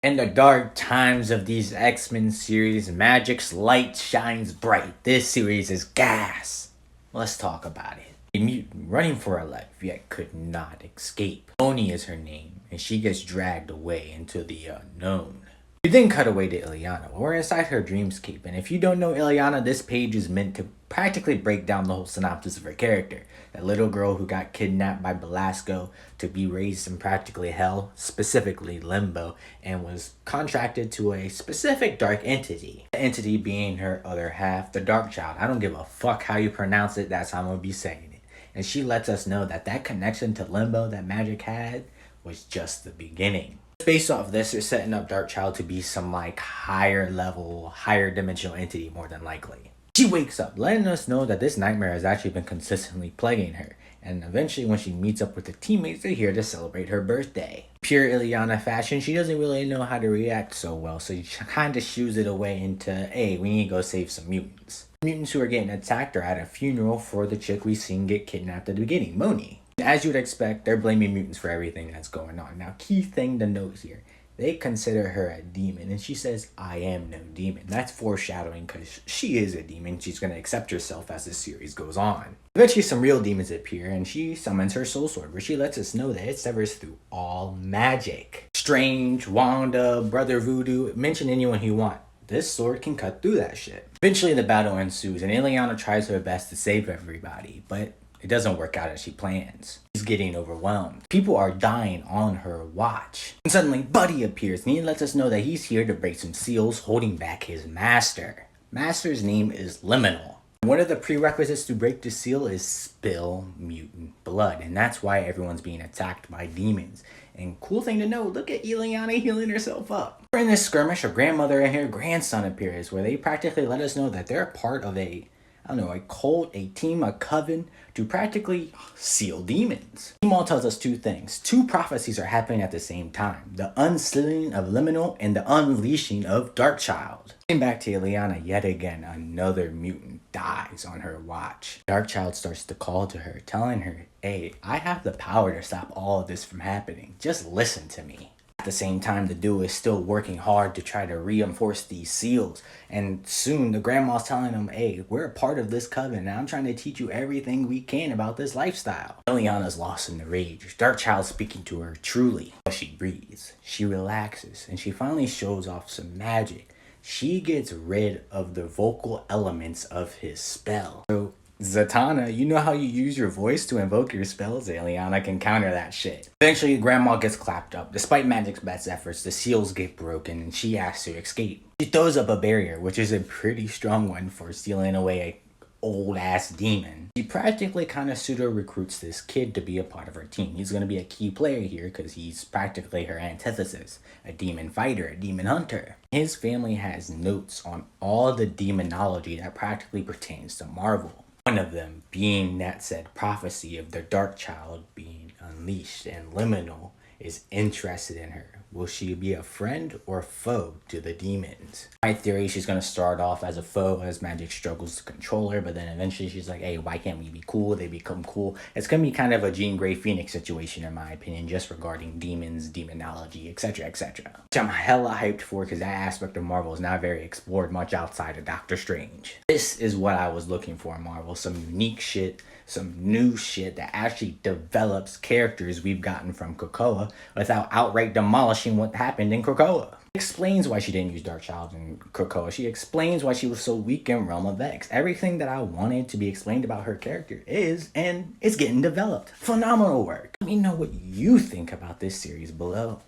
In the dark times of these X-Men series, Magik's light shines bright. This series is gas. Let's talk about it. A mutant running for her life, yet could not escape. Oni is her name, and she gets dragged away into the unknown. We then cut away to Ileana. We're inside her dreamscape, and if you don't know Ileana, this page is meant to practically break down the whole synopsis of her character. That little girl who got kidnapped by Belasco to be raised in practically hell, specifically Limbo, and was contracted to a specific dark entity. The entity being her other half, the Dark Child. I don't give a fuck how you pronounce it, that's how I'm gonna be saying it. And she lets us know that that connection to Limbo that Magik had was just the beginning. Based off this, they're setting up Darkchild to be some like higher level, higher dimensional entity more than likely. She wakes up, letting us know that this nightmare has actually been consistently plaguing her. And eventually when she meets up with the teammates, they're here to celebrate her birthday. Pure Ileana fashion, she doesn't really know how to react so well, so she kind of shoos it away into, hey, we need to go save some mutants. Mutants who are getting attacked are at a funeral for the chick we seen get kidnapped at the beginning, Moni. As you would expect, they're blaming mutants for everything that's going on. Now, key thing to note here, they consider her a demon, and she says, I am no demon. That's foreshadowing because she is a demon. She's going to accept herself as the series goes on. Eventually, some real demons appear, and she summons her soul sword, where she lets us know that it severs through all magic. Strange, Wanda, Brother Voodoo, mention anyone you want. This sword can cut through that shit. Eventually, the battle ensues, and Ileana tries her best to save everybody, but it doesn't work out as she plans. She's getting overwhelmed. People are dying on her watch. And suddenly, Buddy appears and he lets us know that he's here to break some seals holding back his master. Master's name is Liminal. One of the prerequisites to break the seal is spill mutant blood, and that's why everyone's being attacked by demons. And cool thing to know, look at Ileana healing herself up. In this skirmish, her grandmother and her grandson appears, where they practically let us know that they're part of a cult, a team, a coven to practically seal demons. Team tells us two things. Two prophecies are happening at the same time. The unsealing of Liminal and the unleashing of Darkchild. Getting back to Ileana, yet again, another mutant dies on her watch. Darkchild starts to call to her, telling her, hey, I have the power to stop all of this from happening. Just listen to me. At the same time, the duo is still working hard to try to reinforce these seals. And soon the grandma's telling them, hey, we're a part of this coven and I'm trying to teach you everything we can about this lifestyle. Ileana's lost in the rage. Darkchild speaking to her truly. But she breathes, she relaxes, and she finally shows off some magic. She gets rid of the vocal elements of his spell. So Zatanna, you know how you use your voice to invoke your spells? Ileana can counter that shit. Eventually, Grandma gets clapped up. Despite Magik's best efforts, the seals get broken and she asks to escape. She throws up a barrier, which is a pretty strong one for sealing away a old-ass demon. She practically kind of pseudo-recruits this kid to be a part of her team. He's going to be a key player here because he's practically her antithesis. A demon fighter, a demon hunter. His family has notes on all the demonology that practically pertains to Marvel. One of them being that said prophecy of the Darkchild being unleashed, and Liminal is interested in her. Will she be a friend or foe to the demons? My theory, she's going to start off as a foe as Magik struggles to control her, but then eventually she's like, hey, why can't we be cool? They become cool. It's going to be kind of a Jean Grey Phoenix situation in my opinion, just regarding demons, demonology, etc, etc. Which I'm hella hyped for because that aspect of Marvel is not very explored much outside of Doctor Strange. This is what I was looking for in Marvel. Some unique shit, some new shit that actually develops characters we've gotten from Krakoa without outright demolishing what happened in Krakoa. She explains why she didn't use Darkchild in Krakoa. She explains why she was so weak in Realm of X. Everything that I wanted to be explained about her character is, and it's getting developed. Phenomenal work. Let me know what you think about this series below.